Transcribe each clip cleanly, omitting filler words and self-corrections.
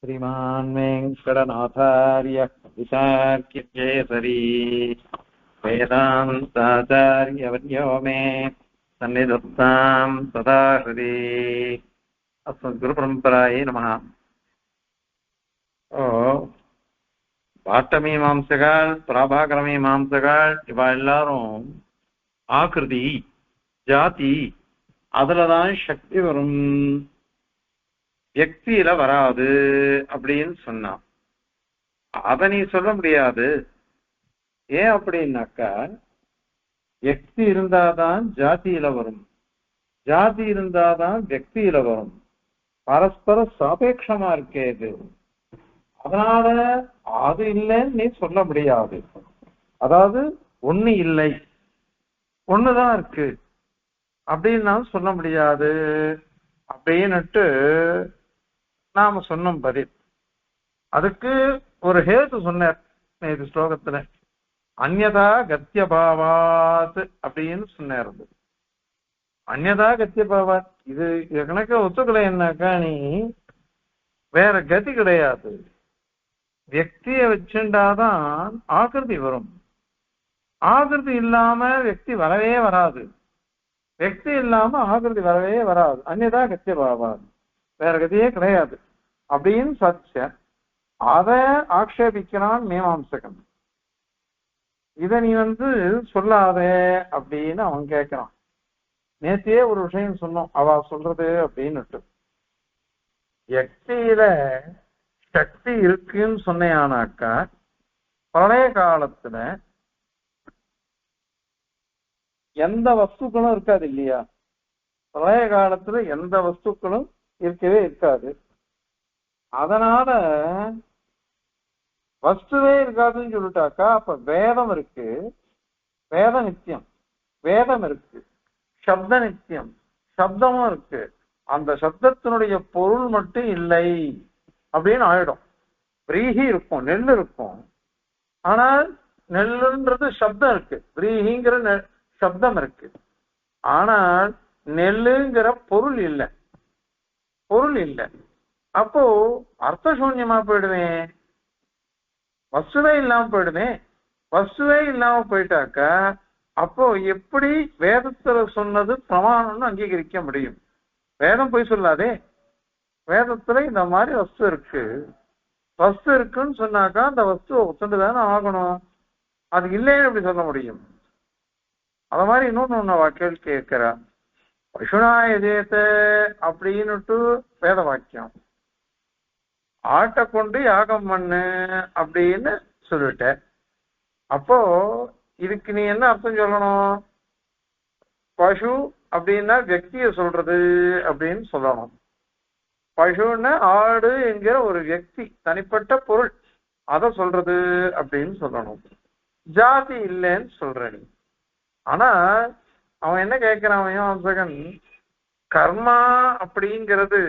श्रीमान् वेङ्कटनाथार्य विशार्क्यकेसरी वेदान्ताचार्यवर्यो मे सन्निधत्तां सदा हृदि अस्मद्गुरुपरम्परायै नमः. பாட்டமீமாம்சகால் பிராபாகரமீமாம்சகால் இவ எல்லாரும் ஆக்கிருதி ஜாதி அதுலதான் சக்தி வரும், வியக்தியில வராது அப்படின்னு சொன்னான். அத நீ சொல்ல முடியாது. ஏன் அப்படின்னாக்கா, வியக்தி இருந்தாதான் ஜாதியில வரும், ஜாதி இருந்தாதான் வியக்தியில வரும். பரஸ்பர சாபேட்சமா இருக்கே இது. அதனால அது இல்லைன்னு நீ சொல்ல முடியாது. அதாவது ஒண்ணு இல்லை ஒண்ணுதான் இருக்கு அப்படின்னு சொல்ல முடியாது அப்படின்னுட்டு நாம சொன்னோம் பதில். அதுக்கு ஒரு ஹேது சொன்னார் இது ஸ்லோகத்துல. அந்யதா கத்தியபாவாத் அப்படின்னு சொன்னார். அந்யதா கத்தியபாவாத் இது கணக்க ஒத்துக்கலை என்னாக்கா நீ வேற கதி கிடையாது. வியக்திய வச்சுண்டாதான் ஆகிருதி வரும். ஆகிருதி இல்லாம வியக்தி வரவே வராது, வியக்தி இல்லாம ஆகிருதி வரவே வராது. அந்நியதா கத்தியபாவாது, வேற கதியே கிடையாது அப்படின்னு சச்ச. அதை ஆக்ஷேபிக்கிறான் மீமாம்சகன். இத நீ சொல்லாத அப்படின்னு அவன் கேட்கிறான். நேத்தியே ஒரு விஷயம் சொன்னோம் அவ சொல்றது அப்படின்னுட்டு. வியக்தியில சக்தி இருக்குன்னு சொன்னானாக்கா, பழைய காலத்துல எந்த வஸ்துக்களும் இருக்காது இல்லையா? பழைய காலத்துல எந்த வஸ்துக்களும் இருக்கவே இருக்காது. அதனால வஸ்துவே இருக்காதுன்னு சொல்லிட்டாக்கா, அப்ப வேதம் இருக்கு, வேத நித்தியம், வேதம் இருக்கு, சப்த நித்தியம், சப்தமும் இருக்கு. அந்த சப்தத்தினுடைய பொருள் மட்டும் இல்லை அப்படின்னு ஆயிடும். பிரீஹி இருக்கும், நெல் இருக்கும். ஆனால் நெல்லுன்றது சப்தம் இருக்கு, பிரீஹிங்கிற சப்தம் இருக்கு. ஆனால் நெல்லுங்கிற பொருள் இல்லை, பொருள் இல்லை. அப்போ அர்த்தசூன்யமா போயிடுவேன், வஸ்துவே இல்லாம போயிடுவேன். வஸ்துவே இல்லாம போயிட்டாக்கா அப்போ எப்படி வேதத்துல சொன்னது பிரமாணம்னு அங்கீகரிக்க முடியும்? வேதம் போய் சொல்லாதே. வேதத்துல இந்த மாதிரி வஸ்து இருக்கு, வஸ்து இருக்குன்னு சொன்னாக்கா அந்த வஸ்துவை ஒத்துண்டுதானே ஆகணும். அது இல்லைன்னு எப்படி சொல்ல முடியும்? அத மாதிரி இன்னொன்னு வாக்கியம் கேட்கிறா. பசுனா எதேத்த அப்படின்னுட்டு வேத வாக்கியம். ஆட்டை கொண்டு யாகம் பண்ணு அப்படின்னு சொல்லிட்ட. அப்போ இதுக்கு நீ என்ன அர்த்தம் சொல்லணும்? பசு அப்படின்னா வியக்திய சொல்றது அப்படின்னு சொல்லணும். பசுன்னு ஆடு என்கிற ஒரு வியக்தி, தனிப்பட்ட பொருள், அத சொல்றது அப்படின்னு சொல்லணும். ஜாதி இல்லைன்னு சொல்ற நீ. ஆனா அவன் என்ன கேட்கிறான் மீமாம்சகன், கர்மா அப்படிங்கிறது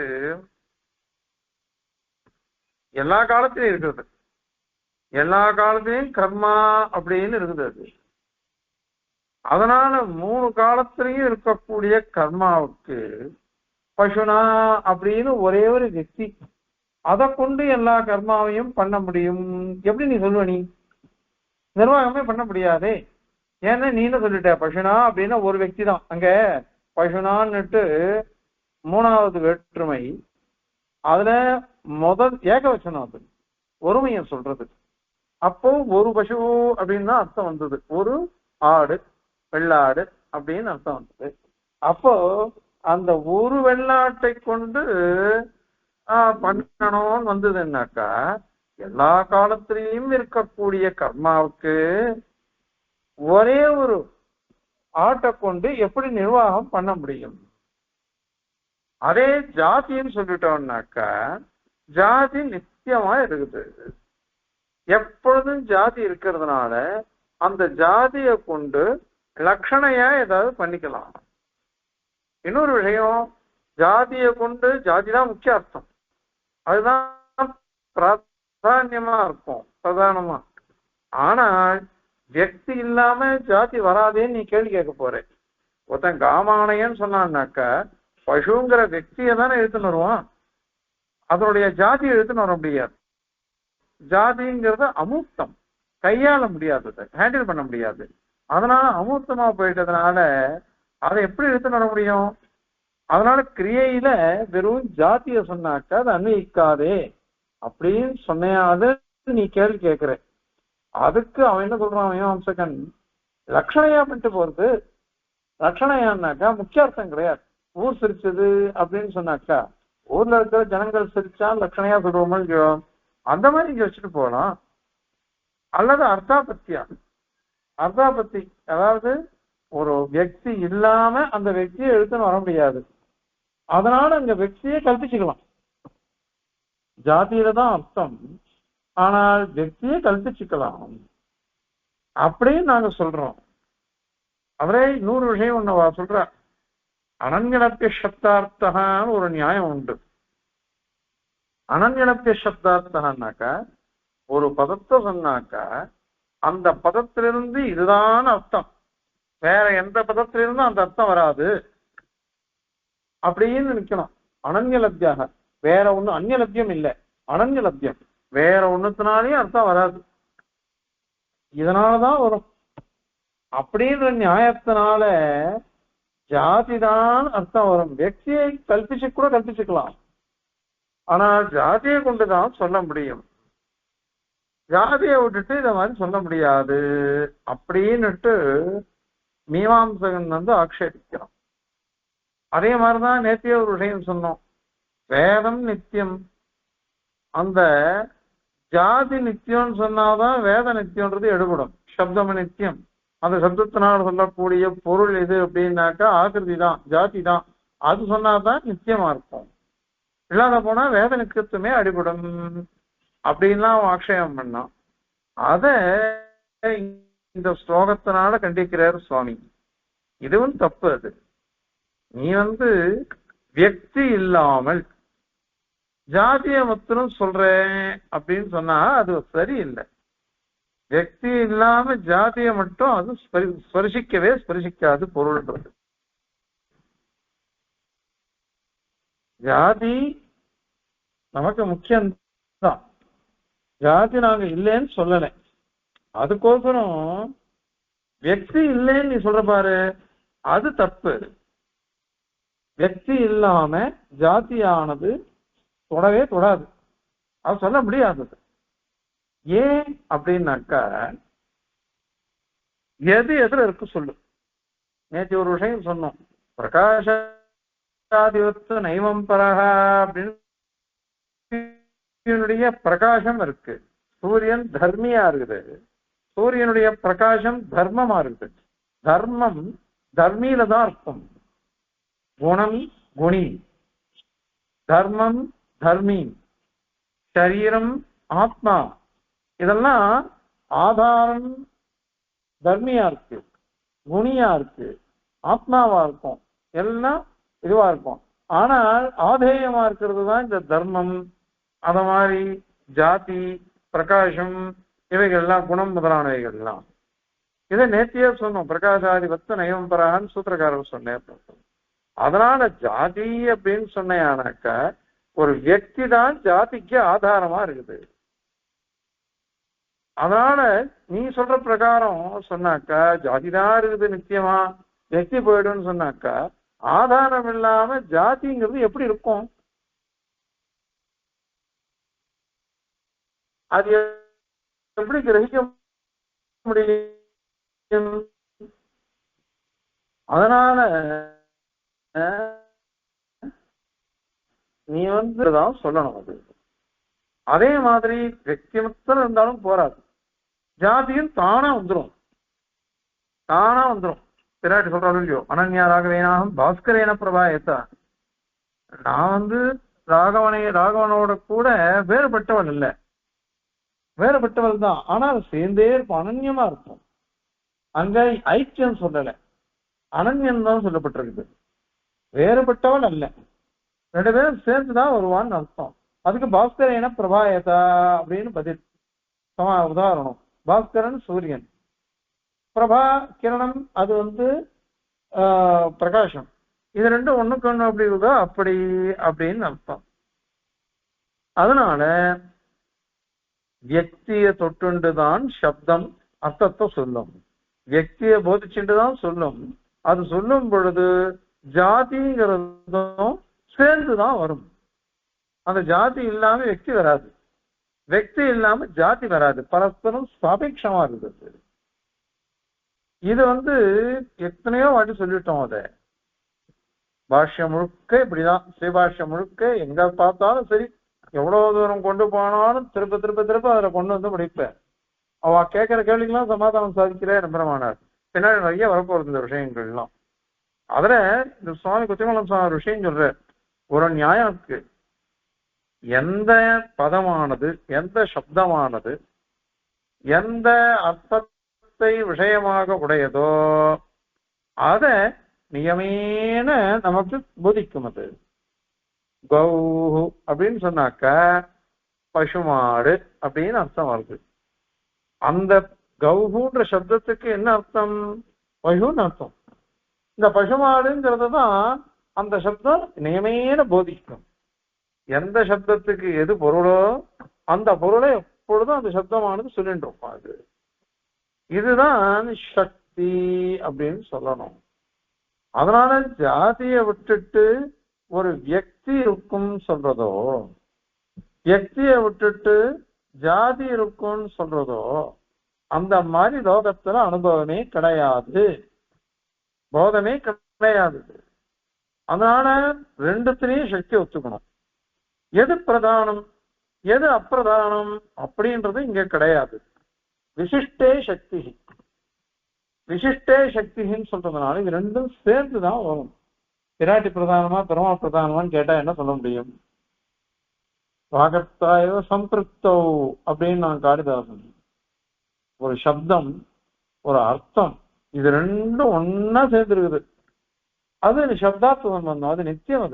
எல்லா காலத்திலையும் இருக்குது, எல்லா காலத்திலையும் கர்மா அப்படின்னு இருக்குது. அது அதனால 3 காலத்திலையும் இருக்கக்கூடிய கர்மாவுக்கு பசுனா அப்படின்னு ஒரே ஒரு வியக்தி, அதை கொண்டு எல்லா கர்மாவையும் பண்ண முடியும் எப்படி நீ சொல்லுவ? நீ நிர்வாகமே பண்ண முடியாதே. ஏன்னா நீ என்ன சொல்லிட்ட, பசுனா அப்படின்னா ஒரு வியக்தி தான். அங்க பசுனான்னுட்டு 3வது வேற்றுமை, அதுல முதல் ஏகவச்சனம், அது ஒருமைய சொல்றது. அப்போ ஒரு பசு அப்படின்னு தான் அர்த்தம் வந்தது, ஒரு ஆடு வெள்ளாடு அப்படின்னு அர்த்தம் வந்தது. அப்போ அந்த ஒரு வெள்ளாட்டை கொண்டு பண்ணணும்னு வந்ததுன்னாக்கா, எல்லா காலத்திலையும் இருக்கக்கூடிய கர்மாவுக்கு ஒரே ஒரு ஆட்டை கொண்டு எப்படி நிர்வாகம் பண்ண முடியும்? அதே ஜாதின்னு சொல்லிட்டோம்னாக்கா, ஜாதி நித்தியமா இருக்குது. எப்பொழுதும் ஜாதி இருக்கிறதுனால அந்த ஜாதியை கொண்டு லட்சணையா ஏதாவது பண்ணிக்கலாம். இன்னொரு விஷயம், ஜாதியை கொண்டு ஜாதி தான் முக்கிய அர்த்தம், அதுதான் பிராதான்யமா இருக்கும், பிரதானமா. ஆனால் வியக்தி இல்லாம ஜாதி வராதேன்னு நீ கேள்வி கேட்க போற. ஒருத்தன் காமானையன்னு சொன்னான்னாக்கா பசுங்கிற வியக்தியை தானே எடுத்துன்னு வருவான். அதனுடைய ஜாதி எழுத்துன்னு வர முடியாது. ஜாதிங்கிறது அமூர்த்தம், கையாள முடியாதது, ஹேண்டில் பண்ண முடியாது. அதனால அமூர்த்தமா போயிட்டதுனால அதை எப்படி எடுத்துன்னு வர முடியும்? அதனால கிரியையில வெறும் ஜாத்திய சொன்னாக்கா அது அன்வயிக்காதே அப்படின்னு சொன்னையாவது நீ கேள்வி கேட்கிற. அதுக்கு அவன் என்ன சொல்றான் மீமாம்சகன், லட்சணையா பண்ணிட்டு போறது. லட்சணையான்னாக்கா முக்கியார்த்தம் கிடையாது. ஊர் சிரிச்சது அப்படின்னு சொன்னாக்கா ஊர்ல இருக்கிற ஜனங்கள் சிரிச்சா லட்சணையா சொல்றோமோ இல்லையோ, அந்த மாதிரி இங்க வச்சுட்டு போகலாம். அல்லது அர்த்தாபத்தியா, அர்த்தாபத்தி அதாவது ஒரு வியக்தி இல்லாம அந்த வியக்தியை எழுத்துன்னு வர முடியாது. அதனால அந்த வியக்தியை கல்பிச்சுக்கலாம். ஜாதியில தான் அர்த்தம், ஆனால் வியக்தியை கல்பிச்சுக்கலாம் அப்படின்னு நாங்க சொல்றோம். அவரே இன்னொரு விஷயம் ஒண்ணு சொல்ற, அனன்யலப்ய சப்தார்த்தகான்னு ஒரு நியாயம் உண்டு. அனன்யலப்ய சப்தார்த்தகான்னாக்கா ஒரு பதத்தை சொன்னாக்கா அந்த பதத்திலிருந்து இதுதான் அர்த்தம், வேற எந்த பதத்திலிருந்தும் அந்த அர்த்தம் வராது அப்படின்னு நினைக்கணும். அனன்யலப்யாக வேற ஒண்ணு, அந்நியலப்யம் இல்லை, அனன்யலப்யம் வேற ஒண்ணுத்தினாலேயும் அர்த்தம் வராது, இதனாலதான் வரும் அப்படின்ற நியாயத்தினால ஜாதிதான் அர்த்தம் வரும். வியக்தியை கல்பிச்சு கூட கல்பிச்சுக்கலாம், ஆனா ஜாதியை கொண்டுதான் சொல்ல முடியும். ஜாதியை விட்டுட்டு இதை மாதிரி சொல்ல முடியாது அப்படின்னுட்டு மீமாம்சகன் ஆக்ஷேபிக்கிறான். அதே மாதிரிதான் நேத்திய ஒரு விஷயம் சொன்னோம், வேதம் நித்தியம். அந்த ஜாதி நித்தியம்னு சொன்னாதான் வேத நித்தியம்ன்றது எடுபடும். சப்தம் நித்தியம், அந்த சப்தத்தினால் சொல்லக்கூடிய பொருள் எது அப்படின்னாக்கா ஆகிருதி தான், ஜாதி தான். அது சொன்னாதான் நித்தியமா இருக்கும். இல்லாத போனா வேத நித்தியத்துமே அடிபடும் அப்படின்லாம் ஆக்ஷேபம் பண்ணான். அத இந்த ஸ்லோகத்தினால கண்டிக்கிறார் சுவாமி. இதுவும் தப்பு. அது நீ வியக்தி இல்லாமல் ஜாதிய மாத்திரம் சொல்றேன் அப்படின்னு சொன்னா அது சரியில்லை. வியக்தி இல்லாம ஜாதியை மட்டும் அது ஸ்பரிசிக்கவே ஸ்பரிசிக்காது பொருள்ன்றது. ஜாதி நமக்கு முக்கியம்தான், ஜாதி நாங்க இல்லைன்னு சொல்லலை. அதுக்கோசரம் வியக்தி இல்லைன்னு நீ சொல்ற பாரு, அது தப்பு. வியக்தி இல்லாம ஜாதியானது தொடவே தொடாது, அது சொல்ல முடியாதது. ஏன் அப்படின்னாக்கா எது எதுல இருக்கு சொல்லு. நேற்று ஒரு விஷயம் சொன்னோம், பிரகாஷாதிவத்து நைவம் பரஹா அப்படின்னு சூரியனுடைய பிரகாசம் இருக்கு. சூரியன் தர்மியா இருக்குது, சூரியனுடைய பிரகாசம் தர்மமா இருக்குது. தர்மம் தர்மியில தான் இருக்கும். குணம் குணி, தர்மம் தர்மி, சரீரம் ஆத்மா, இதெல்லாம் ஆதாரம் தர்மியா இருக்கு, குணியா இருக்கு, ஆத்மாவா இருக்கும், எல்லாம் இதுவா இருக்கும். ஆனால் ஆதேயமா இருக்கிறது தான் இந்த தர்மம். அத மாதிரி ஜாதி பிரகாசம் இவைகள்லாம் குணம் முதலானவைகள்லாம். இதை நேத்தியே சொன்னோம், பிரகாசாதிபத்த நயம் பரான்னு சூத்திரக்காரர் சொன்னேன். அதனால ஜாதி அப்படின்னு சொன்னாக்க ஒரு வியக்தி தான் ஜாதிக்கு ஆதாரமா இருக்குது. அதனால நீ சொல்ற பிரகாரம் சொன்னாக்கா ஜாதிதான் இருக்குது நிச்சயமா, வியக்தி போயிடும்னு சொன்னாக்கா ஆதாரம் இல்லாம ஜாதிங்கிறது எப்படி இருக்கும்? அது எப்படி கிரகிக்க முடியும்? அதனால நீ தான் சொல்லணும். அது அதே மாதிரி வெக்திமத்தம் இருந்தாலும் போராது, ஜாதியும் தானா வந்துடும், தானா வந்துடும். பிராட்டி சொல்றாரு இல்லையோ, அனன்யா ராகவேனாகும் பாஸ்கரேன பிரபாயத்தா. நான் ராகவனோட கூட வேறுபட்டவள் இல்லை, வேறுபட்டவள் தான், ஆனால் சேர்ந்தே இருப்போம், அனன்யமா இருக்கும். அங்க ஐக்கியம் சொல்லல, அனன்யம் தான் சொல்லப்பட்டிருக்குது, வேறுபட்டவள் அல்ல. ரெண்டு பேரும் சேர்ந்துதான் வருவான்னு அர்த்தம். அதுக்கு பாஸ்கரேன பிரபாயதா அப்படின்னு பதில். உதாரணம், பாஸ்கரன் சூரியன், பிரபா கிரணம் அது பிரகாசம். இது ரெண்டும் ஒண்ணுக்கு ஒண்ணு அப்படி இருக்கா அப்படி அப்படின்னு அர்த்தம். அதனால வியக்திய தொட்டுண்டுதான் சப்தம் அர்த்தத்தை சொல்லும், வியக்திய போதிச்சுட்டுதான் சொல்லும். அது சொல்லும் பொழுது ஜாதிங்கிறதும் சேர்ந்துதான் வரும். அந்த ஜாதி இல்லாம வெக்தி வராது, வெக்தி இல்லாம ஜாதி வராது, பரஸ்பரம் சாபேட்சமா இருக்குது. இது எத்தனையோ வாட்டி சொல்லிட்டோம். அதை பாஷ்யம் முழுக்க இப்படிதான், ஸ்ரீபாஷ்யம் முழுக்க எங்க பார்த்தாலும் சரி, எவ்வளவு தூரம் கொண்டு போனாலும் திருப்ப திருப்ப திருப்ப அதில் கொண்டு முடிப்பேன். அவ கேட்கிற கேள்விக்கெல்லாம் சமாதானம் சாதிக்கிறே நம்பரமானார். பின்னாடி நிறைய வரப்போறது இந்த விஷயங்கள்லாம். அதுல இந்த சுவாமி குத்திமலம் சுவாமி ஒரு விஷயம் சொல்ற, ஒரு நியாயம் இருக்கு. எந்த பதமானது, எந்த சப்தமானது எந்த அர்த்தத்தை விஷயமாக உடையதோ அத நியமேன நமக்கு போதிக்கும். அது கௌஹு அப்படின்னு சொன்னாக்க பசுமாடு அப்படின்னு அர்த்தம் வருது. அந்த கௌஹுன்ற சப்தத்துக்கு என்ன அர்த்தம்? பசுன்னு அர்த்தம். இந்த பசுமாடுங்கிறது தான் அந்த சப்தம் நியமேன போதிக்கும். எந்த சப்தத்துக்கு எது பொருளோ அந்த பொருளை எப்பொழுதும் அந்த சப்தமானது சொல்லிட்டு இருப்போம். அது இதுதான் சக்தி அப்படின்னு சொல்லணும். அதனால ஜாதியை விட்டுட்டு ஒரு வியக்தி இருக்கும் சொல்றதோ, வியக்தியை விட்டுட்டு ஜாதி இருக்கும்னு சொல்றதோ அந்த மாதிரி லோகத்துல அனுபவமே கிடையாது, போதமே கிடையாது. அதனால ரெண்டுத்திலையும் சக்தி ஒத்துக்கணும். எது பிரதானம் எது அப்பிரதானம் அப்படின்றது இங்க கிடையாது. விசிஷ்டே சக்தி, விசிஷ்டே சக்தின்னு சொல்றதுனால இது ரெண்டும் சேர்ந்துதான் வரும். பிராட்டி பிரதானமா பெருமாள் பிரதானமான்னு கேட்டா என்ன சொல்ல முடியும்? வாகத்தாயோ சம்பிருப்தோ அப்படின்னு நான் காளிதாசன். ஒரு சப்தம் ஒரு அர்த்தம் இது ரெண்டும் ஒன்னா சேர்ந்துருக்குது. அது சப்தார்த்த சம்பந்தம், அது நித்தியம்.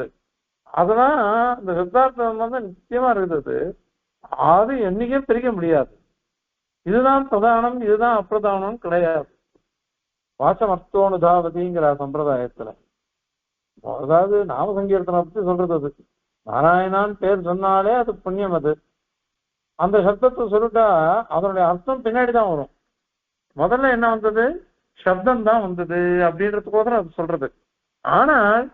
அதெல்லாம் இந்த சப்தார்த்த சம்பந்தம் நித்தியமா இருக்குது. அது என்னைக்கும் பிரிக்க முடியாது. இதுதான் பிரதானம் இதுதான் அப்பிரதானம் கிடையாது. வாசமர்த்தோனுதாவதிங்கிற சம்பிரதாயத்துல, அதாவது நாம சங்கீர்த்தனை பத்தி சொல்றது. அது நாராயணான் பேர் சொன்னாலே அது புண்ணியம். அது அந்த சப்தத்தை சொல்லிட்டா அதனுடைய அர்த்தம் பின்னாடிதான் வரும். முதல்ல என்ன வந்தது? சப்தம் தான் வந்தது அப்படின்றதுக்கோசரம் அது சொல்றது. ஆனால்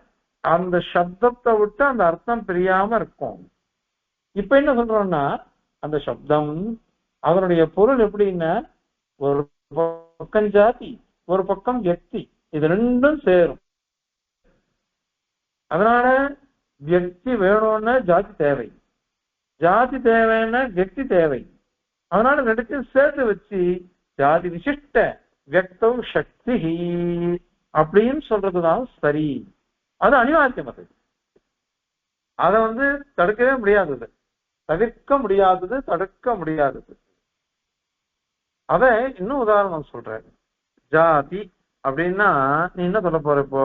அந்த சப்தத்தை விட்டு அந்த அர்த்தம் பிரியாம இருக்கும். இப்ப என்ன சொல்றோம்னா அந்த சப்தம் அதனுடைய பொருள் எப்படின்னா ஒரு பக்கம் ஜாதி ஒரு பக்கம் வியக்தி, இது ரெண்டும் சேரும். அதனால வியக்தி வேணும்னா ஜாதி தேவை, ஜாதி தேவைன்னா வியக்தி தேவை. அதனால ரெண்டுத்தையும் சேர்த்து வச்சு ஜாதி விசிஷ்ட வியக்தம் சக்தி அப்படின்னு சொல்றதுதான் சரி. அது அனிவாரியம். அதை தடுக்கவே முடியாதது, தவிர்க்க முடியாதது, தடுக்க முடியாதது. அத இன்னும் உதாரணம் சொல்றேன். ஜாதி அப்படின்னா நீ என்ன சொல்ல போற? இப்போ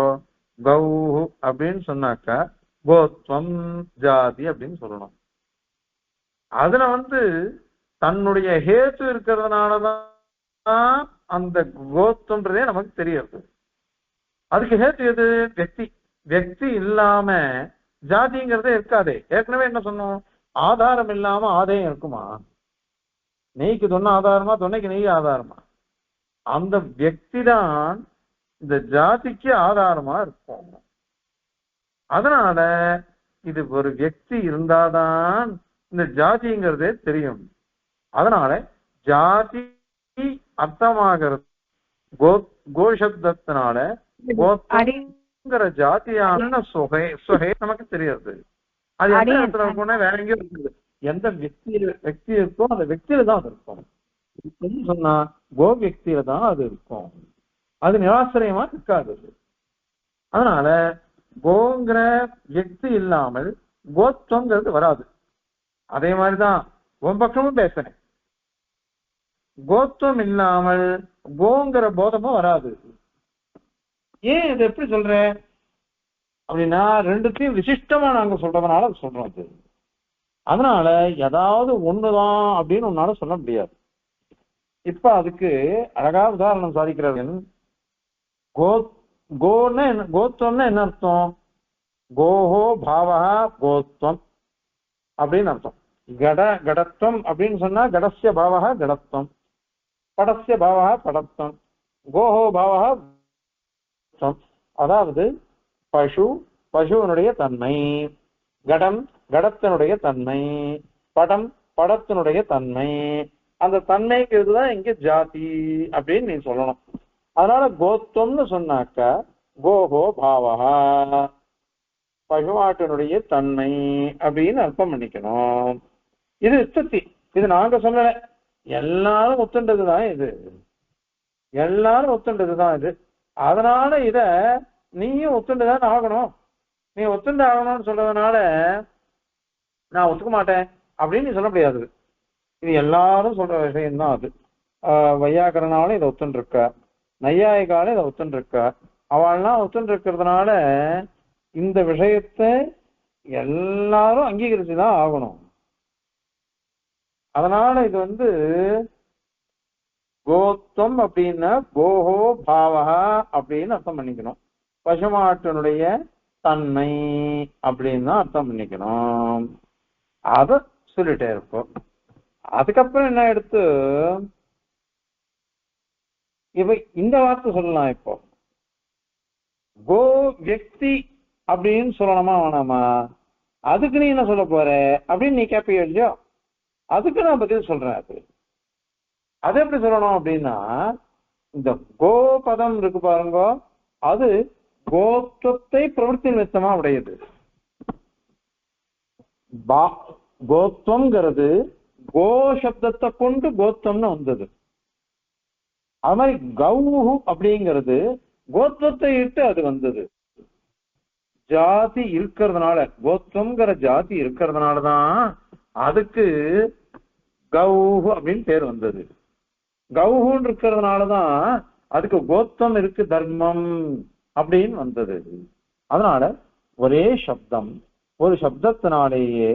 கௌஹு அப்படின்னு சொன்னாக்கா கோத்வம் ஜாதி அப்படின்னு சொல்லணும். அதுல தன்னுடைய ஹேத்து இருக்கிறதுனாலதான் அந்த கோத்வன்றதே நமக்கு தெரியாது. அதுக்கு ஹேத்து எது? வெக்தி. வெக்தி இல்லாம ஜாதிங்கிறதே இருக்காதே. ஏற்கனவே என்ன சொன்னோம்? ஆதாரம் இல்லாம ஆதாயம் இருக்குமா? நெய்க்கு தொன்ன ஆதாரமா, தொன்னைக்கு நெய் ஆதாரமா? அந்த வெக்தி தான் இந்த ஜாதிக்கு ஆதாரமா இருக்கும். அதனால இது ஒரு வெக்தி இருந்தாதான் இந்த ஜாதிங்கிறதே தெரியும். அதனால ஜாதி அர்த்தமாகிறது கோஷப்தத்தினால கோத்திர ஜாதியான சுகை நமக்கு தெரியாது. அது எந்த இடத்துல இருக்கும்னா வேற எங்கேயும் இருக்குது. எந்த வெக்தி இருக்கோ அந்த வெக்தியில தான் அது இருக்கும். சொன்னா கோ வெக்தியில தான் அது இருக்கும். அது நிராசிரியமா இருக்காது. அதனால கோங்கிற வெக்தி இல்லாமல் கோத்வங்கிறது வராது. அதே மாதிரிதான் உன் பக்கமும் பேசுறேன். கோத்வம் இல்லாமல் கோங்கிற போதமும் வராது. ஏன் இதை எப்படி சொல்ற அப்படின்னா ரெண்டுத்தையும் விசிஷ்டமா நாங்க சொல்றதுனால அது சொல்றோம். அது அதனால ஏதாவது ஒண்ணுதான் அப்படின்னு உன்னால சொல்ல முடியாது. இப்ப அதுக்கு அழகா உதாரணம் சாதிக்கிறார்கள். கோத்வம்னா என்ன அர்த்தம்? கோஹோ பாவா கோத்வம் அப்படின்னு அர்த்தம். கடத்துவம் அப்படின்னு சொன்னா கடஸ்ய பாவகா கடத்துவம், படஸ்ய பாவகா படத்துவம், கோஹோ பாவகா. அதாவது பசு பசுவனுடைய தன்மை, கடம் கடத்தினுடைய தன்மை, படம் படத்தினுடைய தன்மை, அந்த தன்மைக்கு இதுதான் இங்க ஜாதி அப்படின்னு நீ சொல்லணும். அதனால கோத்துவம்னு சொன்னாக்கா கோஹோ பாவகா பசுமாட்டினுடைய தன்மை அப்படின்னு அர்த்தம் பண்ணிக்கணும். இது உற்பத்தி, இது நாங்க சொல்லல, எல்லாரும் ஒத்துண்டதுதான் இது, எல்லாரும் ஒத்துண்டதுதான் இது. அதனால இத நீயும் ஒத்துண்டுதான் ஆகணும். நீ ஒத்துண்டு ஆகணும்னு சொல்றதுனால நான் ஒத்துக்க மாட்டேன் அப்படின்னு நீ சொல்ல முடியாது. இது எல்லாரும் சொல்ற விஷயம்தான் அது. வையாக்கரனாலும் இதை ஒத்துண்டு இருக்கா, நையாயிக்காலும் இதை ஒத்துண்டு இருக்கா. அவள்லாம் ஒத்துண்டு இருக்கிறதுனால இந்த விஷயத்தை எல்லாரும் அங்கீகரிச்சுதான் ஆகணும். அதனால இது கோத்துவம் அப்படின்னா கோஹோ பாவகா அப்படின்னு அர்த்தம் பண்ணிக்கணும். பசுமாட்டினுடைய தன்மை அப்படின்னு தான் அர்த்தம் பண்ணிக்கணும். அத சொல்லிட்டே இருப்போம். அதுக்கப்புறம் என்ன எடுத்து இப்ப இந்த வார்த்தை சொல்லலாம். இப்போ கோ வியக்தி அப்படின்னு சொல்லணுமா வேணாமா, அதுக்கு நீ என்ன சொல்ல போற அப்படின்னு நீ கேட்பீங்க இல்லையோ, அதுக்கு நான் பதில் சொல்றேன். அது எப்படி சொல்லணும் அப்படின்னா, இந்த கோ பதம் இருக்கு பாருங்க, அது கோத்துவத்தை பிரவൃத்தி நிமித்தமா உடையது. கோத்துவம்ங்கிறது கோ சப்தத்தை கொண்டு கோத்துவம்னு வந்தது. அது மாதிரி கௌஹு அப்படிங்கிறது கோத்துவத்தை இட்டு அது வந்தது. ஜாதி இருக்கிறதுனால, கோத்துவம்ங்கிற ஜாதி இருக்கிறதுனாலதான் அதுக்கு கௌஹு அப்படின்னு பேர் வந்தது. கௌஹுன்னு இருக்கிறதுனாலதான் அதுக்கு கோத்தம் இருக்கு, தர்மம் அப்படின்னு வந்தது. அதனால ஒரே சப்தம், ஒரு சப்தத்தினாலேயே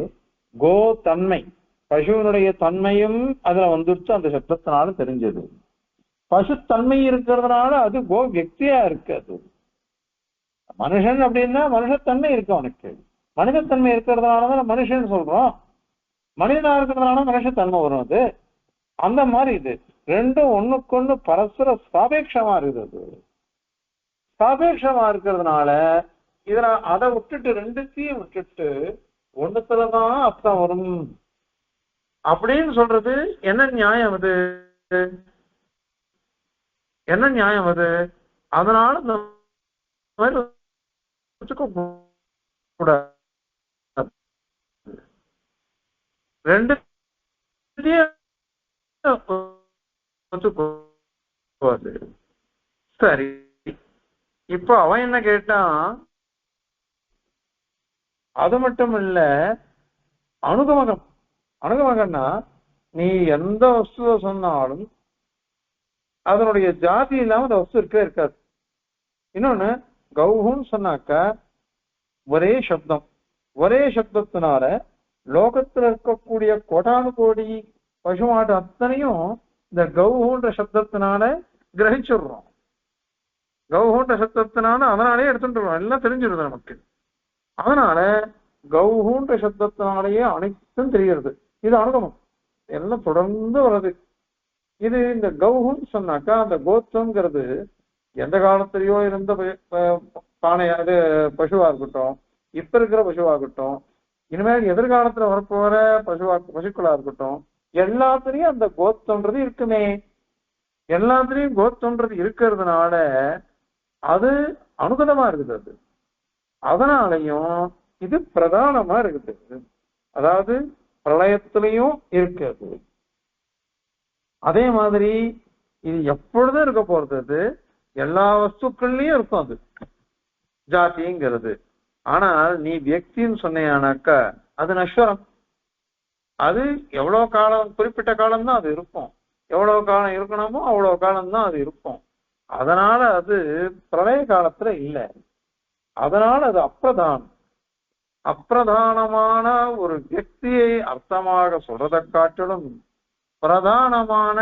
கோ தன்மை பசுவனுடைய தன்மையும் அதுல வந்துருச்சு, அந்த சப்தத்தினால தெரிஞ்சது. பசு தன்மை இருக்கிறதுனால அது கோ வியக்தியா இருக்கு. அது மனுஷன் அப்படின்னா மனுஷத்தன்மை இருக்கு அவனுக்கு, மனிதத்தன்மை இருக்கிறதுனாலதான் மனுஷன் சொல்றோம். மனிதனா இருக்கிறதுனால மனுஷத்தன்மை வரும். அது அந்த மாதிரி இது ரெண்டும் ஒண்ணுக்கொண்ணு பரஸ்பர சாபேட்சமா இருக்குது. சாபேட்சமா இருக்கிறதுனால இதுல அதை விட்டுட்டு ரெண்டுத்தையும் விட்டுட்டு ஒண்ணுத்துலதான் அர்த்தம் வரும் அப்படின்னு சொல்றது என்ன நியாயம்? அது என்ன நியாயம் அது? அதனால இந்த மாதிரி ரெண்டு சரி. இப்போ அவன் என்ன கேட்டான், அது மட்டும் இல்ல அனுகமகம். அனுகமகம்னா நீ எந்த வஸ்துவை சொன்னாலும் அதனுடைய ஜாதி இல்லாம அந்த வஸ்து இருக்கவே இருக்காது. இன்னொன்னு கௌஹுன்னு சொன்னாக்கா ஒரே சப்தம், ஒரே சப்தத்தினால லோகத்துல இருக்கக்கூடிய கோடானு கோடி பசுமாட்டு அத்தனையும் இந்த கௌஹுன்ற சப்தத்தினால கிரகிச்சுடுறோம். கௌஹுன்ற சப்தத்தினால அதனாலே எடுத்துட்டுறோம், எல்லாம் தெரிஞ்சிருது நமக்கு. அதனால கௌஹுன்ற சப்தத்தினாலேயே அனைத்தும் தெரிகிறது. இது அனுகமம், எல்லாம் தொடர்ந்து வருது. இது இந்த கௌஹுன்னு சொன்னாக்கா அந்த கோத்தம்ங்கிறது எந்த காலத்திலயோ இருந்த பானையாது பசுவா இருக்கட்டும், இப்ப இருக்கிற பசுவா இருக்கட்டும், இனிமேல் எதிர்காலத்துல வரப்போற பசுக்களா இருக்கட்டும், எல்லாத்துலயும் அந்த கோத்தம்ன்றது இருக்குமே. எல்லாத்துலயும் கோத்தம்ன்றது இருக்கிறதுனால அது அனுகதமா இருக்குது. அது அதனாலையும் இது பிரதானமா இருக்குது. அதாவது பிரளயத்திலையும் இருக்குது. அதே மாதிரி இது எப்பொழுதும் இருக்க போறது. அது எல்லா வஸ்துக்கள்லயும் இருக்கும் அது ஜாதிங்கிறது. ஆனால் நீ வியக்தின்னு சொன்னையானாக்கா அது நஸ்வரம். அது எவ்வளவு காலம், குறிப்பிட்ட காலம்தான் அது இருக்கும். எவ்வளவு காலம் இருக்கணுமோ அவ்வளவு காலம்தான் அது இருக்கும். அதனால அது பிரளய காலத்துல இல்லை. அதனால அது அப்பிரதானம். அப்பிரதானமான ஒரு வியக்தியை அர்த்தமாக சொல்றதை காட்டிலும் பிரதானமான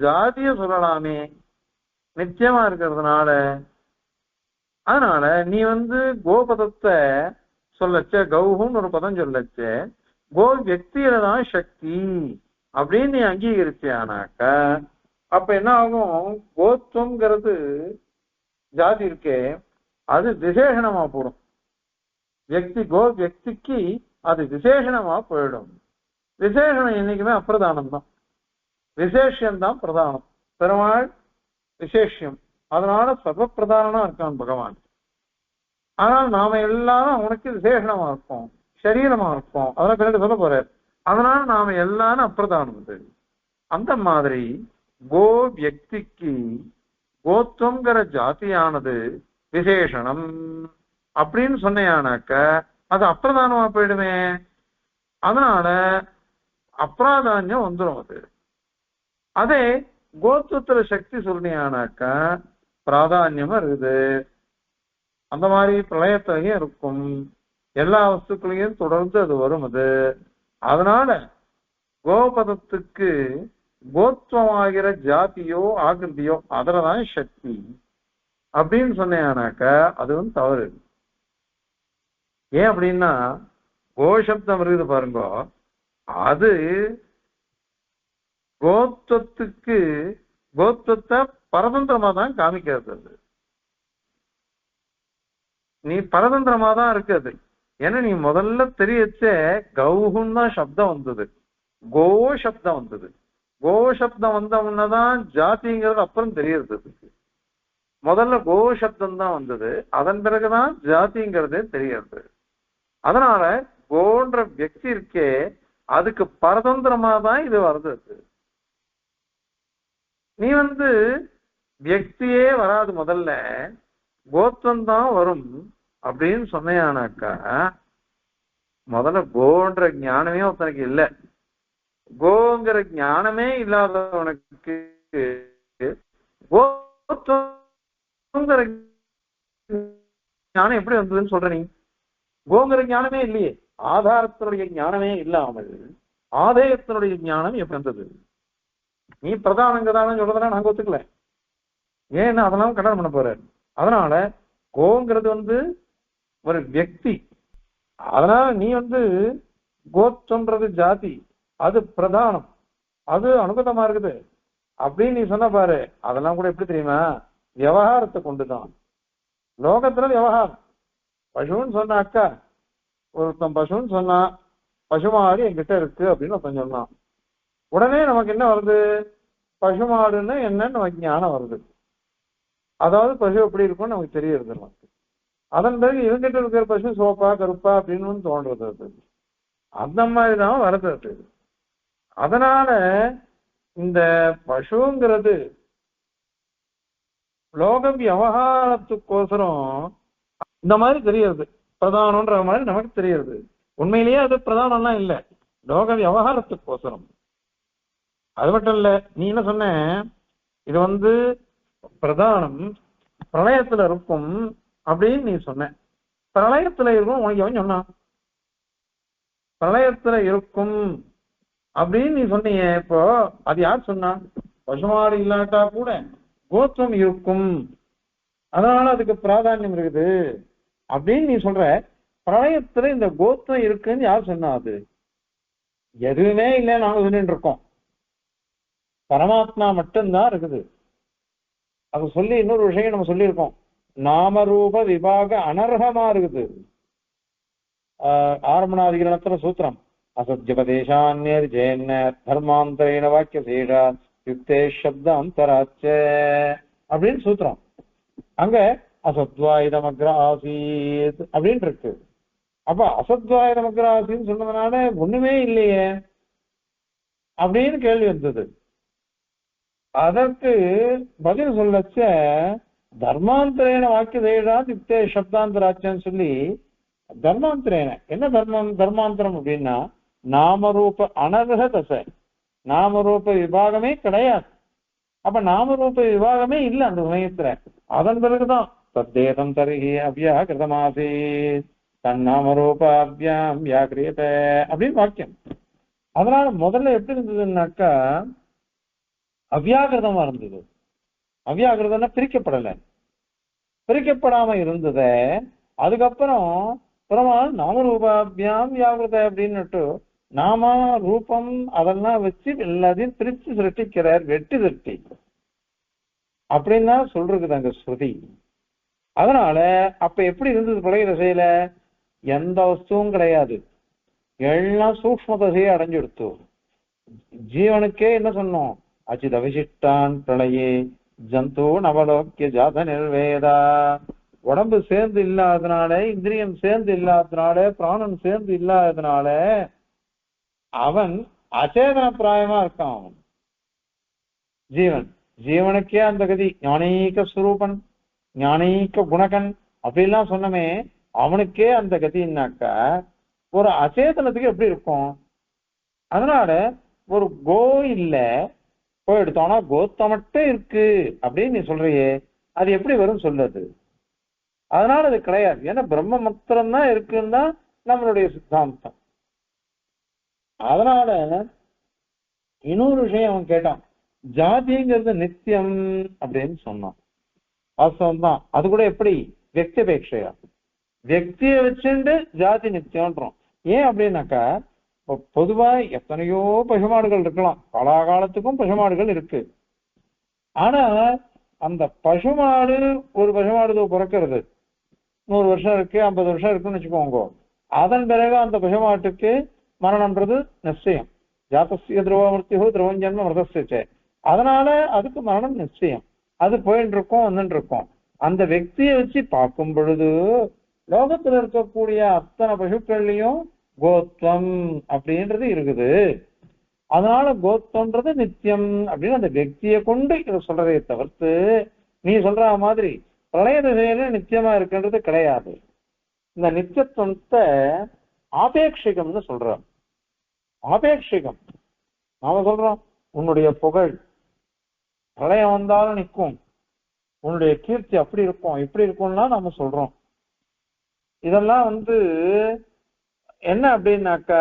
ஜாதிய சொல்லலாமே, நிச்சயமா இருக்கிறதுனால. அதனால நீ கோபதத்தை சொல்லச்ச, கௌஹுன்னு ஒரு பதம் சொல்லச்ச, கோ வியக்தியில தான் சக்தி அப்படின்னு நீ அங்கீகரிச்சியானாக்க அப்ப என்ன ஆகும்? கோத்துவங்கிறது ஜாதி இருக்கே அது விசேஷணமா போடும். கோ வியக்திக்கு அது விசேஷணமா போயிடும். விசேஷணம் என்னைக்குமே அப்பிரதானம் தான், விசேஷம்தான் பிரதானம். பெருமாள் விசேஷம், அதனால சர்வ பிரதானமா இருக்கான் பகவான். ஆனால் நாம எல்லாரும் அவனுக்கு விசேஷமா இருப்போம், சரீரமா இருப்போம். அதெல்லாம் பின்னாடி சொல்ல போறாரு. அதனால நாம எல்லாரும் அப்பிரதானம். அந்த மாதிரி கோ வியக்திக்கு கோத்துவங்கிற ஜாதியானது விசேஷணம் அப்படின்னு சொன்னையானாக்க அது அப்பிரதானமா போயிடுமே. அதனால அப்பிராதான்யம் வந்துடும். அதே கோத்துவத்துல சக்தி சொல்லியானாக்க பிராதான்யமா இருக்குது. அந்த மாதிரி பிரளயத்திலையும் இருக்கும், எல்லா வஸ்துக்களையும் தொடர்ந்து அது வரும். அதனால கோபதத்துக்கு கோத்துவமாகிற ஜாதியோ ஆகிருதியோ அதுலதான் சக்தி அப்படின்னு சொன்னாக்க அது தவறு. ஏன் அப்படின்னா கோசப்தம் இருக்குது பாருங்க, அது கோத்துவத்துக்கு கோத்துவத்தை பரதந்திரமா தான் காமிக்கிறது. நீ பரதந்திரமா தான் இருக்குது. ஏன்னா நீ முதல்ல தெரியச்ச கௌஹுன்னு தான் சப்தம் வந்தது, கோ சப்தம் வந்தது. கோ சப்தம் வந்த உடனேதான் ஜாதிங்கிறது அப்புறம் தெரியறது. முதல்ல கோ சப்தம் தான் வந்தது, அதன் பிறகுதான் ஜாதிங்கிறதே தெரியறது. அதனால கோன்ற வியக்தி இருக்கே அதுக்கு பரதந்திரமா தான் இது வருது. நீ வியக்தியே வராது, முதல்ல கோத்துவம் தான் வரும் அப்படின்னு சொன்னையானாக்கா முதல்ல கோன்ற ஞானமே ஒருத்தனுக்கு இல்லை. கோங்கிற ஞானமே இல்லாதவனுக்கு கோத்துவங்கிற ஞானம் எப்படி வந்ததுன்னு சொல்ற நீ? கோங்கிற ஞானமே இல்லையே, ஆதாரத்தினுடைய ஞானமே இல்லாமல் ஆதேயத்தினுடைய ஞானம் எப்படி வந்தது? நீ பிரதானங்கதான சொல்றதுனா நாங்க ஒத்துக்கல. ஏன்னா அதெல்லாம் கல்யாணம் பண்ண போறாரு. அதனால கோங்கிறது ஒரு வியக்தி. அதனால நீ கோத்துவன்றது ஜாதி, அது பிரதானம், அது அனுகதமா இருக்குது அப்படின்னு நீ சொன்ன பாரு. அதெல்லாம் கூட எப்படி தெரியுமா? விவகாரத்தை கொண்டுதான். லோகத்துல விவகாரம். பசுன்னு சொன்னாக்கா ஒருத்தன் பசுன்னு சொன்னா பசுமாடு என்கிட்ட இருக்கு அப்படின்னு ஒருத்தன் சொன்னான். உடனே நமக்கு என்ன வருது? பசுமாடுன்னு என்னன்னு நமக்கு ஞானம் வருது. அதாவது பசு எப்படி இருக்கும்னு நமக்கு தெரியுது நமக்கு. அதன் பிறகு இவங்கிட்ட இருக்கிற பசு சோப்பா கருப்பா அப்படின்னு தோன்றது. அந்த மாதிரிதான் வருது. அதனால இந்த பசுங்கிறது லோக விவகாரத்துக்கோசரம் இந்த மாதிரி தெரியுது, பிரதானம்ன்ற மாதிரி நமக்கு தெரியுது. உண்மையிலேயே அது பிரதானம்லாம் இல்லை, லோக விவகாரத்துக்கோசரம். அது மட்டும் இல்ல, நீ என்ன சொன்ன? இது பிரதானம் பிரளயத்துல இருக்கும் அப்படின்னு நீ சொன்ன. பிரளயத்துல இருக்கும் உனக்கு எவன் சொன்னான்? பிரளயத்துல இருக்கும் அப்படின்னு நீ சொன்னீங்க. இப்போ அது யார் சொன்னா? பசுமாடு இல்லாட்டா கூட கோத்துவம் இருக்கும், அதனால அதுக்கு பிராதானியம் இருக்குது அப்படின்னு நீ சொல்ற. பிரளயத்துல இந்த கோத்துவம் இருக்குன்னு யார் சொன்னா? அது எதுவுமே இல்லை, நாங்க சொல்லிட்டு இருக்கோம். பரமாத்மா மட்டும்தான் இருக்குது. அது சொல்லி இன்னொரு விஷயம் நம்ம சொல்லியிருக்கோம், நாமரூப விபாக அனர்ஹமா இருக்குது. ஆரம்பணாதிகரணத்துல சூத்திரம், அசத்யபதேசான்யர் ஜெயன்னர் தர்மாந்தரேன வாக்கிய சேஷா யுக்தே சப்தாந்தராச்ச அப்படின்னு சூத்திரம். அங்க அசத்வாயுதமக்ர ஆசீத் அப்படின்னு இருக்கு. அப்ப அசத்வாயுதமக்ர ஆசீன்னு சொன்னதுனால ஒண்ணுமே இல்லையே அப்படின்னு கேள்வி வந்தது. அதற்கு பதில் சொல்லச்ச தர்மாந்தரேன வாக்கிய தேடா யுக்தே சப்தாந்தராச்சன்னு சொல்லி, தர்மாந்தரேன என்ன தர்மாந்தரம் அப்படின்னா நாமரூப அனர்ஹ தசை, நாமரூப விபாகமே கிடையாது. அப்ப நாமரூப விபாகமே இல்லை அந்த சமயத்துல. அதன் பிறகுதான் தத்தேதம் தருகி அவ்யாகிருதமாசி தன்னாமரூப அவ்யாம் வியாகிரியத அப்படின்னு வாக்கியம். அதனால முதல்ல எப்படி இருந்ததுன்னாக்கா அவ்யாகிருதமா இருந்தது. அவ்யாகிருதம்னா பிரிக்கப்படலை, பிரிக்கப்படாம இருந்தத அதுக்கப்புறம் பெருமாள் நாமரூபாபியாம் வியாகிருத அப்படின்னுட்டு நாம ரூபம் அதெல்லாம் வச்சு எல்லாத்தையும் பிரிச்சு சிருஷ்டிக்கிறார், வெட்டி சிருஷ்டி அப்படின்னு தான் சொல்றது அங்க ஸ்ருதி. அதனால அப்ப எப்படி இருந்தது பழைய திசையில? எந்த வஸ்துவும் கிடையாது, எல்லாம் சூக்ம தசையை அடைஞ்செடுத்து. ஜீவனுக்கே என்ன சொன்னோம்? அச்சித் அவிசிஷ்டான் பிரளயே ஜந்து நவலோக்கிய ஜாத நிர்வேதா. உடம்பு சேர்ந்து இல்லாததுனால, இந்திரியம் சேர்ந்து இல்லாததுனால, பிராணன் சேர்ந்து இல்லாததுனால அவன் அச்சேதன பிராயமா இருக்கான். அவன் ஜீவன், ஜீவனுக்கே அந்த கதி. ஞானீக ஸ்வரூபன், ஞானீக குணகன் அப்படிலாம் சொன்னமே, அவனுக்கே அந்த கதின்னாக்கா ஒரு அச்சேதனத்துக்கு எப்படி இருக்கும்? அதனால ஒரு கோயில்ல போய் எடுத்தோம்னா கோத்த மட்டும் இருக்கு அப்படின்னு நீ சொல்றியே, அது எப்படி வரும் சொல்லுது? அதனால அது கிடையாது. ஏன்னா பிரம்ம மாத்திரம் தான் இருக்குன்னு தான் நம்மளுடைய சித்தாந்தம். அதனால இன்னொரு விஷயம் அவன் கேட்டான், ஜாதிங்கிறது நித்தியம் அப்படின்னு சொன்னான். வாஸ்தவம் தான். அது கூட எப்படி? வியக்தியபேட்சையா, வியக்தியை வச்சுட்டு ஜாதி நித்தியம்ன்றோம். ஏன் அப்படின்னாக்கா, பொதுவா எத்தனையோ பசுமாடுகள் இருக்கலாம், காலாகாலத்துக்கும் பசுமாடுகள் இருக்கு. ஆனா அந்த பசுமாடு, ஒரு பசுமாடு பிறக்கிறது 100 வருஷம் இருக்கு, 50 வருஷம் இருக்குன்னு வச்சுக்கோங்க. அதன் பிறகு அந்த பசுமாட்டுக்கு மரணம்ன்றது நிச்சயம். ஜாத்தசிய திரவமூர்த்தியோ திரவம் ஜன்ம மிருதசிய. அதனால அதுக்கு மரணம் நிச்சயம். அது போயிட்டு இருக்கும், வந்துட்டு இருக்கும். அந்த వ్యక్తిயை வச்சு பார்க்கும் பொழுது லோகத்துல இருக்கக்கூடிய அத்தனை பசுக்கள்லயும் கோத்வம் அப்படின்றது இருக்குது. அதனால கோத்வன்றது நித்தியம் அப்படின்னு அந்த వ్యక్తిயை கொண்டு இதை சொல்றதை தவிர்த்து நீ சொல்ற மாதிரி பிரளய திசையில நித்தியமா இருக்குன்றது கிடையாது. இந்த நித்தியத்துவத்தை ஆபேட்சிகம்னு சொல்றோம். ஆபேட்சிகம். நாம சொல்றோம் உன்னுடைய புகழ் பிரளயம் வந்தாலும் நிற்கும், உன்னுடைய கீர்த்தி அப்படி இருக்கும் இப்படி இருக்கும்னா நாம சொல்றோம். இதெல்லாம் என்ன அப்படின்னாக்கா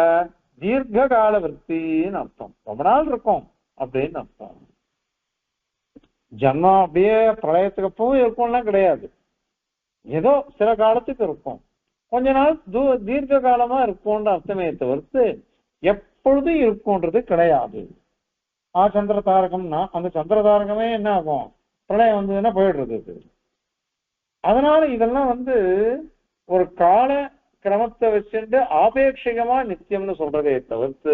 தீர்க்க கால விற்த்தின்னு அர்த்தம். ரொம்ப நாள் இருக்கும் அப்படின்னு அர்த்தம். ஜன்மம் அப்படியே பிரளயத்துக்கு அப்பவும் இருக்கும்லாம் கிடையாது, ஏதோ சில காலத்துக்கு இருக்கும், கொஞ்ச நாள் தீர்க்க காலமா இருக்கும்ன்ற அர்த்தமே தவிர்த்து எப்பொழுதும் இருக்கும்ன்றது கிடையாது. சந்திர தாரகம்னா அந்த சந்திர தாரகமே என்ன ஆகும்? பிரளயம் வந்ததுன்னா போயிடுறது. அதனால இதெல்லாம் ஒரு கால கிரமத்தை வச்சுட்டு ஆபேட்சிகமா நித்தியம்னு சொல்றதே தவிர்த்து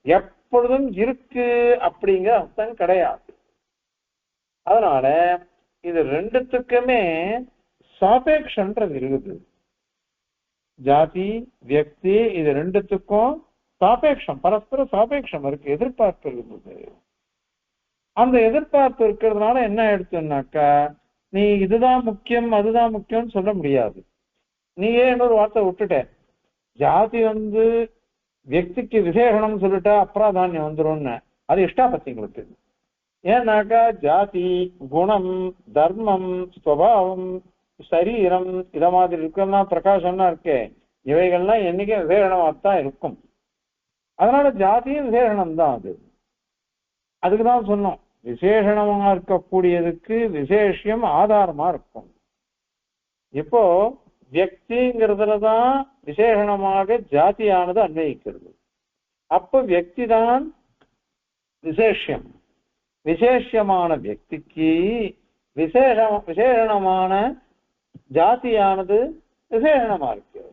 எப்பொழுதும் இருக்கு அப்படிங்கிற அர்த்தம் கிடையாது. அதனால இது ரெண்டுத்துக்குமே சாபேக்ஷன்றது இருக்குது. ஜாதி வியக்தி இது ரெண்டுத்துக்கும் சாபேக்ஷம், பரஸ்பர சாபேக்ஷம் இருக்கு, எதிர்பார்ப்பு இருக்குது. அந்த எதிர்பார்ப்பு இருக்கிறதுனால என்ன ஆயிடுச்சுன்னாக்கா நீ இதுதான் முக்கியம் அதுதான் முக்கியம்னு சொல்ல முடியாது. நீ ஏன் இன்னொரு வார்த்தை விட்டுட்ட, ஜாதி வியக்திக்கு விசேஷனம் சொல்லிட்டா அப்ராதானியம் வந்துரும்னு, அது இஷ்டாபத்திங்களுக்கு. ஏன்னாக்கா ஜாதி குணம் தர்மம் ஸ்வபாவம் சரீரம் இத மாதிரி இருக்கலாம், பிரகாசம்னா இருக்கே, இவைகள்லாம் என்னைக்கும் விசேஷனமாகத்தான் இருக்கும். அதனால ஜாதியும் விசேஷனம் தான். அதுக்குதான் சொன்னோம், விசேஷணமா இருக்கக்கூடியதுக்கு விசேஷம் ஆதாரமா இருக்கும். இப்போ வியக்திங்கிறதுலதான் விசேஷணமாக ஜாதியானது அன்வயிக்கிறது. அப்ப வியக்தி தான் விசேஷம். விசேஷமான வியக்திக்கு விசேஷணமான ஜாதியானது விசேஷணமா இருக்கு.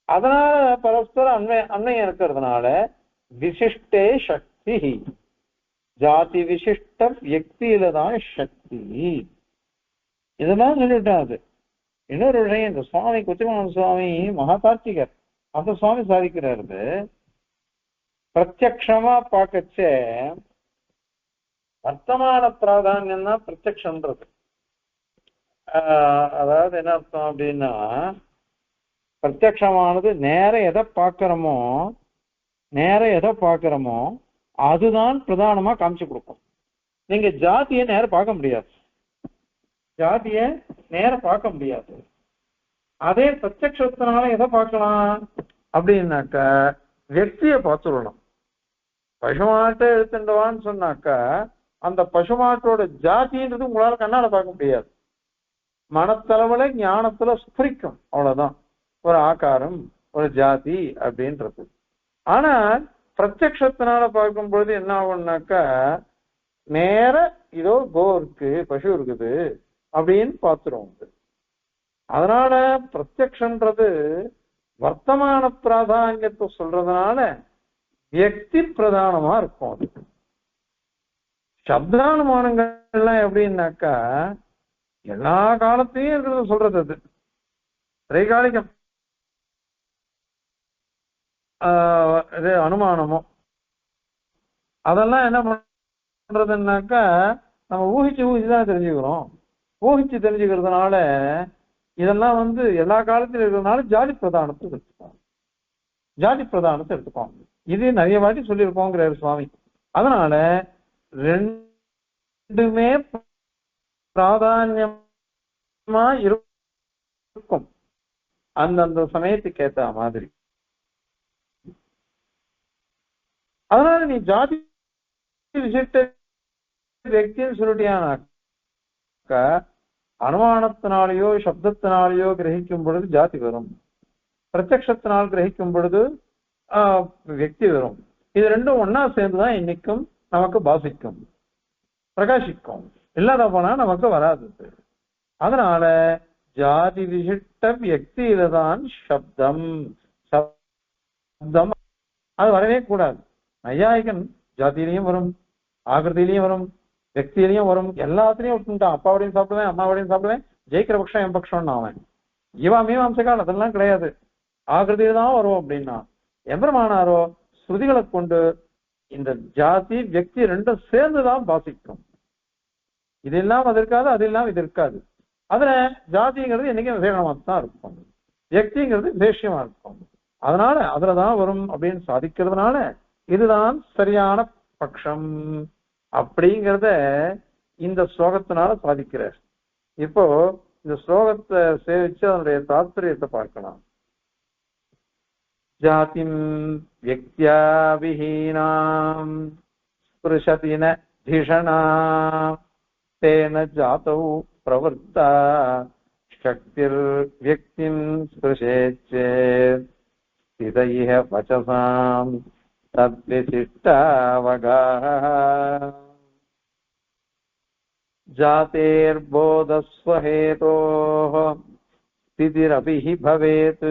அதனால பரஸ்பர அன்வயம் இருக்கிறதுனால விசிஷ்டே சக்தி, ஜாதி விசிஷ்ட வியக்தியில தான் சக்தி. இதெல்லாம் சொல்லிட்டாது. இன்னொரு விஷயம், இந்த சுவாமி குச்சிமான சுவாமி மகாதார்த்திகர் அந்த சுவாமி சாதிக்கிறாரு, பிரத்யக்ஷமா பார்க்கச்ச வர்த்தமான பிராதானியம் தான் பிரத்யக்ஷன்றது. அதாவது என்ன அர்த்தம் அப்படின்னா, பிரத்யக்ஷமானது நேரம் எதை பார்க்கிறோமோ அதுதான் பிரதானமா காமிச்சு கொடுக்கும். நீங்க ஜாதியை நேரம் பார்க்க முடியாது, அதே பிரத்யக்ஷத்தினால எதை பார்க்கலாம் அப்படின்னாக்கா வியக்தியை பார்த்துடணும். பசுமாட்டை எடுத்துட்டவான்னு சொன்னாக்கா அந்த பசுமாட்டோட ஜாதின்றது உங்களால கண்ணால பார்க்க முடியாது, மனத்தளவுல ஞானத்துல ஸ்புரிக்கும், அவ்வளவுதான். ஒரு ஆகாரம் ஒரு ஜாதி அப்படின்றது. ஆனால் பிரத்யக்ஷத்தினால பார்க்கும் பொழுது என்ன ஆகும்னாக்கா நேர இதோ கோ இருக்கு, பசு இருக்குது அப்படின்னு பார்த்துருவோம். அதனால பிரத்யக்ஷன்றது வர்த்தமான பிராதானியத்தை சொல்றதுனால வியக்தி பிரதானமா இருக்கும். அது சப்தானுமானங்கள்லாம் எப்படின்னாக்கா எல்லா காலத்தையும் இருக்கிறத சொல்றது. அது திரைகாலிகம் இது அனுமானமோ அதெல்லாம் என்ன பண்றதுன்னாக்கா நம்ம ஊகிச்சுதான் தெரிஞ்சுக்கிறோம். ஊகிச்சு தெரிஞ்சுக்கிறதுனால இதெல்லாம் எல்லா காலத்திலும் இருக்கிறதுனால ஜாதி பிரதானத்தை எடுத்துக்கோம். ஜாதி பிரதானத்தை எடுத்துக்கோம். இது நிறைய வாட்டி சொல்லியிருக்கோங்கிறாரு சுவாமி. அதனால ரெண்டுமே பிராதான்யமா இருக்கும் அந்தந்த சமயத்துக்கு ஏத்த மாதிரி. அதனால நீ ஜாதி விசிட்ட வியக்தின்னு சொல்லிட்டியானாக்கா அனுமானத்தினாலேயோ சப்தத்தினாலேயோ கிரகிக்கும் பொழுது ஜாதி வரும், பிரத்யக்ஷத்தினால் கிரகிக்கும் பொழுது வியக்தி வரும். இது ரெண்டும் ஒன்னா சேர்ந்துதான் இன்னைக்கும் நமக்கு பாசிக்கும், பிரகாசிக்கும். இல்லாத போனா நமக்கு வராது. அதனால ஜாதி விசிட்ட வியக்தியில தான் சப்தம் சப்தம் அது வரவே கூடாது. நையாயிகன் ஜாதியிலையும் வரும், ஆகிருதியிலையும் வரும், வியக்தியிலையும் வரும், எல்லாத்திலையும் விட்டுட்டான். அப்பாவோடையும் சாப்பிடுவேன், அம்மாவோடையும் சாப்பிடுவேன், ஜெயிக்கிற பட்சம் என் பட்சம்னு அவன். இவன் மீமாம்சகால் அதெல்லாம் கிடையாது, ஆகிருதியில தான் வரும் அப்படின்னா. எம்பெருமானாரோ ஸ்ருதிகளை கொண்டு இந்த ஜாதி வியக்தி ரெண்டும் சேர்ந்துதான் பாசிக்கும். இது இல்லாம அது இருக்காது, அது இல்லாம இது இருக்காது. அதுல ஜாதிங்கிறது என்னைக்கும் விசேஷமா தான் இருக்கும், வியக்திங்கிறது விசேஷமா இருக்கும். அதனால அதுலதான் வரும் அப்படின்னு சாதிக்கிறதுனால இதுதான் சரியான பட்சம் அப்படிங்கிறத இந்த ஸ்லோகத்தினால சாதிக்கிறார். இப்போ இந்த ஸ்லோகத்தை சேவிச்சு அதனுடைய தாத்பரியத்தை பார்க்கலாம். ஜாதிம் வியக்தியா விஹீனாம் ஸ்பிருஷதின தீஷணா தேன ஜாதௌ பிரவர்த்தா சக்திர் வியக்திம் ஸ்பிருஷேச்சேத் ஸ்திதைஹ வசசாம் தத்விசிஷ்டாவகாஹ ஜாதேர்போதஸ்வஹேதோஹ ஸ்திதிரபி ஹி பவேத்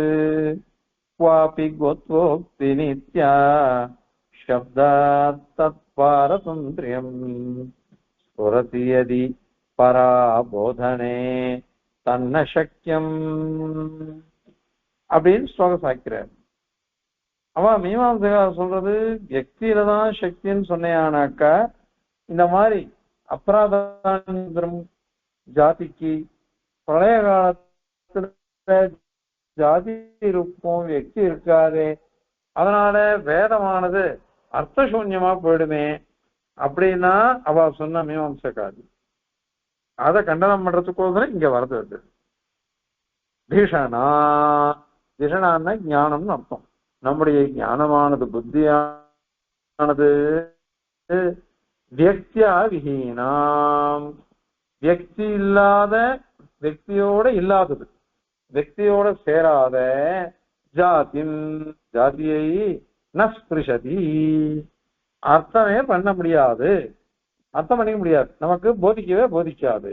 क्वापि गोत्वोक्ति नित्या शब्दात् तत्पारतन्त्र्यम् स्फुरति यदि पराबोधने तन्न शक्यम् அப்படின்னு ஸ்லோகம் சாய்க்கிறார். அவன் மீமாம்சகா சொல்றது வியக்தியில தான் சக்தின்னு சொன்னையானாக்கா இந்த மாதிரி அபராதம் ஜாதிக்கு பிரளய காலத்துல ஜாதி இருக்கும், வியக்தி இருக்காது, அதனால வேதமானது அர்த்தசூன்யமா போயிடுமே அப்படின்னா அவ சொன்ன மீமாம்சக்காரி அதை கண்டனம் பண்றதுக்கோசரம் இங்க வரது. பீஷணா திஷணான்னா ஞானம்னு அர்த்தம். நம்முடைய ஞானமானது புத்தியானது வியக்தியா விஹீனாம் வியக்தி இல்லாத, வியக்தியோட இல்லாதது, வியக்தியோட சேராத ஜாதிம் ஜாதியை நஸ்பிருஷதி அர்த்தமே பண்ண முடியாது, அர்த்தம் பண்ணிக்க முடியாது, நமக்கு போதிக்கவே போதிக்காது.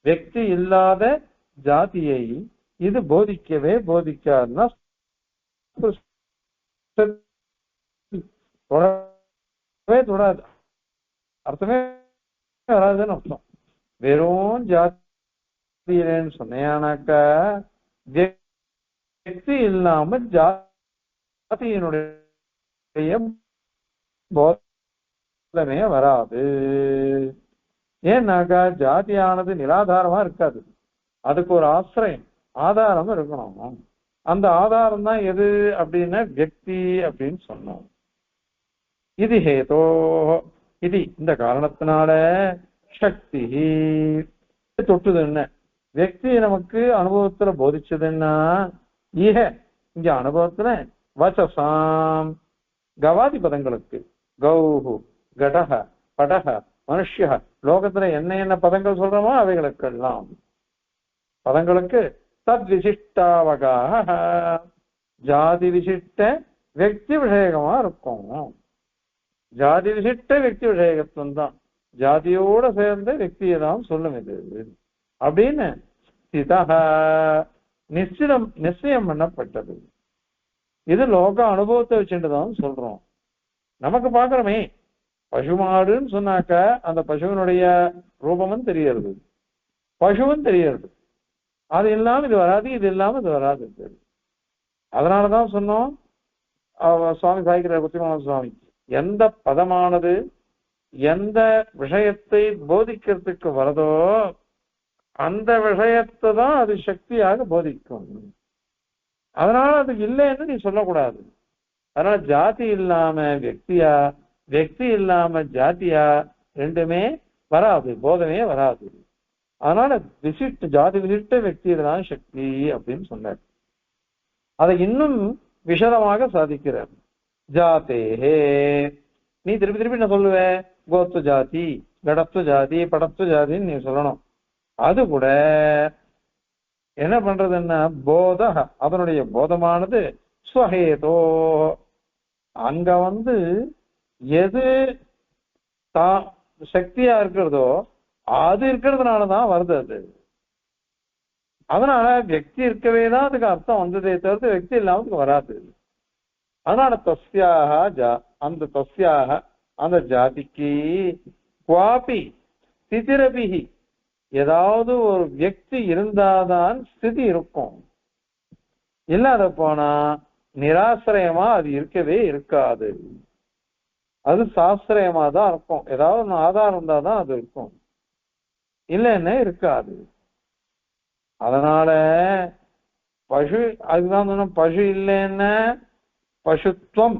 வியக்தி இல்லாத ஜாதியை இது போதிக்கவே போதிக்காதுன்னா தொடாது, அர்த்தமே வராதுன்னு அர்த்தம். வெறும் ஜாதின்னு சொன்னாக்கா வியக்தி இல்லாம ஜாதியினுடைய போதமே வராது. ஏன்னாக்கா ஜாதியானது நிராதாரமா இருக்காது, அதுக்கு ஒரு ஆசிரியம் ஆதாரம் இருக்கணும். அந்த ஆதாரம் தான் எது அப்படின்னா வியக்தி அப்படின்னு சொன்னோம். இது ஹேதோ இது இந்த காரணத்தினால சக்தி தொட்டுது என்ன வியக்தி நமக்கு அனுபவத்துல போதிச்சதுன்னா ஈக இங்க அனுபவத்துல வசசாம் கவாதி பதங்களுக்கு கௌஹு கடக படக மனுஷ்ய லோகத்துல என்ன பதங்கள் சொல்றோமோ அவைகளுக்கெல்லாம் பதங்களுக்கு தத் விசிஷ்டாவகாக ஜாதி விசிஷ்ட வெக்தி விஷயகமா இருக்கும். ஜாதி விசிட்ட வெக்தி விஷயகத்துவம் தான், ஜாதியோட சேர்ந்த வெக்தியை தான் சொல்லும் இது அப்படின்னு ஸ்திதஹ நிச்சயம் பண்ணப்பட்டது. இது லோக அனுபவத்தை வச்சுட்டுதான் சொல்றோம். நமக்கு பாக்குறோமே, பசுமாடுன்னு சொன்னாக்க அந்த பசுவினுடைய ரூபமும் தெரியறது, பசுவும் தெரியறது. அது இல்லாம இது வராது, இது இல்லாம இது வராது. அதனாலதான் சொன்னோம் சுவாமி சாய்கிற குத்திமான சுவாமி, எந்த பதமானது எந்த விஷயத்தை போதிக்கிறதுக்கு வரதோ அந்த விஷயத்தை தான் அது சக்தியாக போதிக்கும். அதனால அது இல்லைன்னு நீ சொல்லக்கூடாது. அதனால ஜாதி இல்லாம வெக்தியா, வெக்தி இல்லாம ஜாதியா ரெண்டுமே வராது, போதமே வராது. அதனால விசிட்டு ஜாதி விசிட்ட வெக்தியில தான் சக்தி அப்படின்னு சொன்னார். அதை இன்னும் விஷதமாக சாதிக்கிறார். ஜாதேஹே, நீ திருப்பி திருப்பி என்ன சொல்லுவ, கோத்து ஜாதி, கடத்து ஜாதி, படத்து ஜாதின்னு நீ சொல்லணும். அது கூட என்ன பண்றதுன்னா போத, அதனுடைய போதமானது ஸ்வஹேதோ, அங்க எது சக்தியா இருக்கிறதோ அது இருக்கிறதுனாலதான் வருது அது. அதனால வெக்தி இருக்கவே தான் அதுக்கு அர்த்தம் வந்ததே தவிர்த்து வெக்தி இல்லாம அதுக்கு வராது. அதனால அந்த தஸ்யாக அந்த ஜாதிக்கு குவாபி ஸ்திதிரபிஹி, ஏதாவது ஒரு வெக்தி இருந்தாதான் ஸ்திதி இருக்கும். இல்லாத போனா நிராசிரயமா அது இருக்கவே இருக்காது. அது சாஸ்திரயமா தான் இருக்கும். ஏதாவது ஆதாரம் இருந்தாதான் அது இருக்கும், இல்லைன்னா இருக்காது. அதனால பசு, அதுதான் சொன்ன, பசு இல்லைன்னா பசுத்துவம்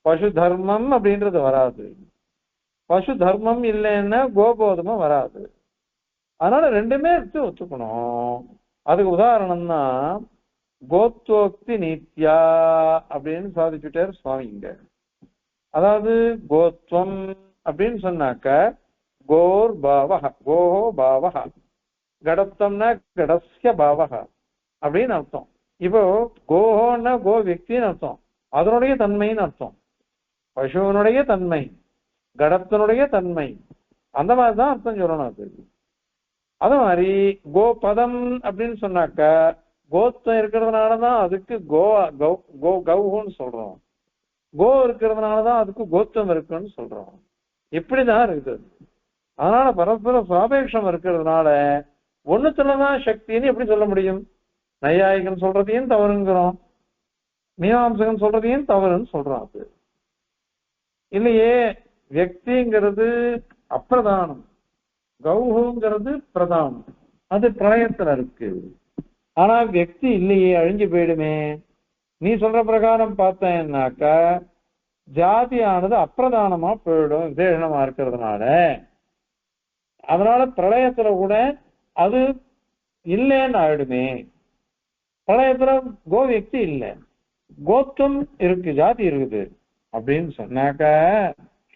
பசு தர்மம் அப்படின்றது வராது. பசு தர்மம் இல்லைன்னா கோபோதமும் வராது. அதனால ரெண்டுமே எடுத்து ஒத்துக்கணும். அதுக்கு உதாரணம் தான் கோத்வோக்தி நீத்யா அப்படின்னு சாதிச்சுட்டார் சுவாமி இங்க. அதாவது கோத்வம் அப்படின்னு சொன்னாக்க கோர் பாவக, கோஹோ பாவக, கடத்தம்னா கடஸ்ய பாவக அப்படின்னு அர்த்தம். இப்போ கோஹோன்னா கோ வெக்தின்னு அர்த்தம், அதனுடைய தன்மைன்னு அர்த்தம். பசுவனுடைய தன்மை, கடத்தினுடைய தன்மை, அந்த மாதிரிதான் அர்த்தம் சொல்லணும். அது அது மாதிரி கோபதம் அப்படின்னு சொன்னாக்க கோத்தம் இருக்கிறதுனாலதான் அதுக்கு கௌன்னு சொல்றோம், கோ இருக்கிறதுனாலதான் அதுக்கு கோத்தம் இருக்குன்னு சொல்றோம். இப்படிதான் இருக்குது. அதனால பரஸ்பர சாபேட்சம் இருக்கிறதுனால ஒண்ணுத்துலதான் சக்தின்னு எப்படி சொல்ல முடியும்? நையாயிகன் சொல்றதையும் தவறுங்கிறோம், மீமாம்சகன் சொல்றதையும் தவறுன்னு சொல்றோம். அது இல்லையே, வெக்திங்கிறது அப்பிரதானம், கௌஹுங்கிறது பிரதானம், அது பிரளயத்துல இருக்கு. ஆனா வெக்தி இல்லையே, அழிஞ்சு போயிடுமே. நீ சொல்ற பிரகாரம் பார்த்தேன்னாக்கா ஜாதியானது அப்பிரதானமா போயிடும் விசேஷமா இருக்கிறதுனால. அதனால பிரளயத்துல கூட அது இல்லைன்னு ஆயிடுமே. பிரளயத்துல கோ வெக்தி இல்லை, கோத்தம் இருக்கு, ஜாதி இருக்குது அப்படின்னு சொன்னாக்க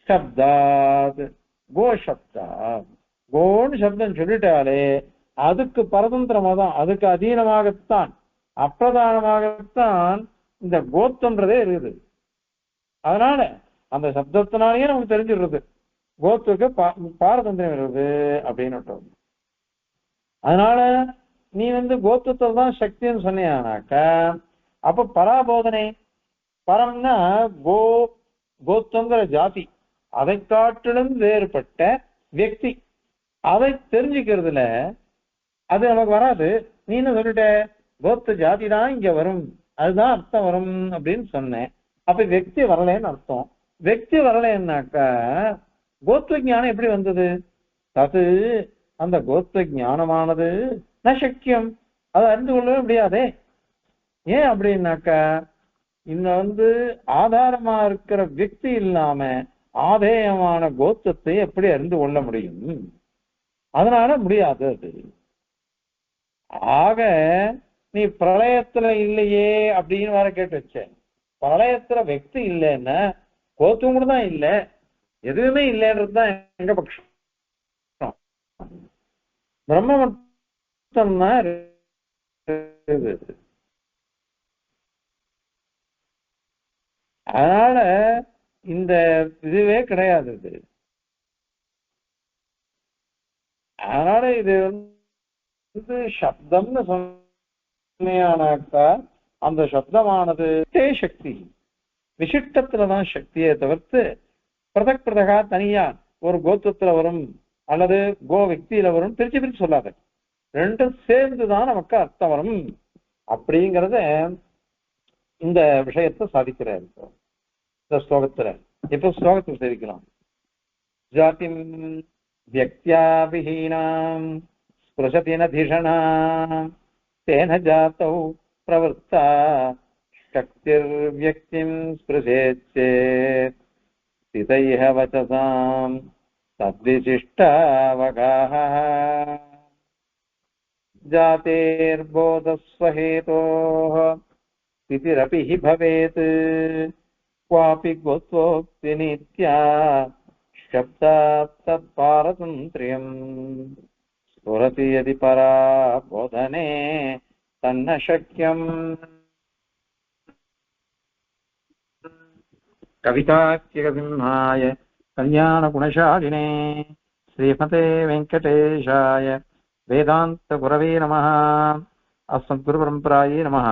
சப்தாத், கோ சப்தா, கோன்னு சப்தம் சொல்லிட்டாலே அதுக்கு பரதந்திரமா தான், அதுக்கு அதீனமாகத்தான், அப்பிரதானமாகத்தான் இந்த கோத்தன்றதே இருக்குது. அதனால அந்த சப்தத்தினாலேயே நமக்கு தெரிஞ்சிடுறது கோத்துக்கு பாரதந்திரம் இருக்குது அப்படின்னு. அதனால நீ கோத்துவத்தில் தான் சக்தின்னு சொன்னியானாக்க அப்ப பராபோதனை, பரம்னா கோத்தங்கிற ஜாதி, அதை காட்டிலும் வேறுபட்ட வெக்தி, அதை தெரிஞ்சுக்கிறதுல அது நமக்கு வராது. நீ என்ன சொல்லிட்ட, கோத்த ஜாதி தான் இங்க வரும், அதுதான் அர்த்தம் வரும் அப்படின்னு சொன்னேன். அப்ப வெக்தி வரலன்னு அர்த்தம். வெக்தி வரலன்னாக்கா கோத்வ ஞானம் எப்படி வந்தது? அது அந்த கோத்வ ஞானமானது நசக்கியம், அதை அறிந்து கொள்ளவே முடியாதே. ஏன் அப்படின்னாக்கா இந்த ஆதாரமா இருக்கிற வெக்தி இல்லாம ஆதேயமான கோத்தத்தை எப்படி அறிந்து கொள்ள முடியும்? அதனால முடியாது அது. ஆக நீ பிரளயத்துல இல்லையே அப்படின்னு வேற கேட்டு வச்ச. பிரளயத்துல வெக்தி இல்லைன்னா கோத்துவம் கூட தான் இல்லை, எதுவுமே இல்லைன்றதுதான் எங்க பட்சம். பிரம்ம மட்டும்தான் இருக்குது. அதனால இந்த இதுவே கிடையாது இது. அதனால இது வந்து சப்தம்னு சொன்னையானாக்கா அந்த சப்தமானது சக்தி விசிஷ்டத்துலதான் சக்தியை தவிர்த்து பிரதக் பிரதகா தனியா ஒரு கோத்திரத்துல வரும் அல்லது கோ வியக்தியில வரும் பிரிச்சு பிரிச்சு சொல்லாத, ரெண்டும் சேர்ந்துதான் நமக்கு அர்த்தம் வரும் அப்படிங்கறத இந்த விஷயத்தை சாதிக்கிறார் இந்த ஸ்லோகத்துல. இப்ப ஸ்லோகத்தை சேவிக்கலாம். ஜாதிம் வியக்தியா விஹீனாம் ஸ்பிருஷதி ந தீஷணா தேன ஜாதௌ பிரவருத்தா சக்திர்வியக்திம் ஸ்பிருஷேச்சேத் ஸ்திதைஹ வசசாம் தத்விசிஷ்டாவகாஹ ஜாதேர்போதஸ்வஹேதோஹ ஸ்திதிரபி ஹி பவேத் क्वापि गोत्वोक्ति नित्या शब्दात् तत्पारतन्त्र्यम् स्फुरति यदि परा बोधने तन्न शक्यम्। कविताख्यकसिंहाय कल्याणगुणशालिने श्रीमते वेङ्कटेशाय वेदान्तगुरवे नमः। अस्मद्गुरुपरम्परायै नमः।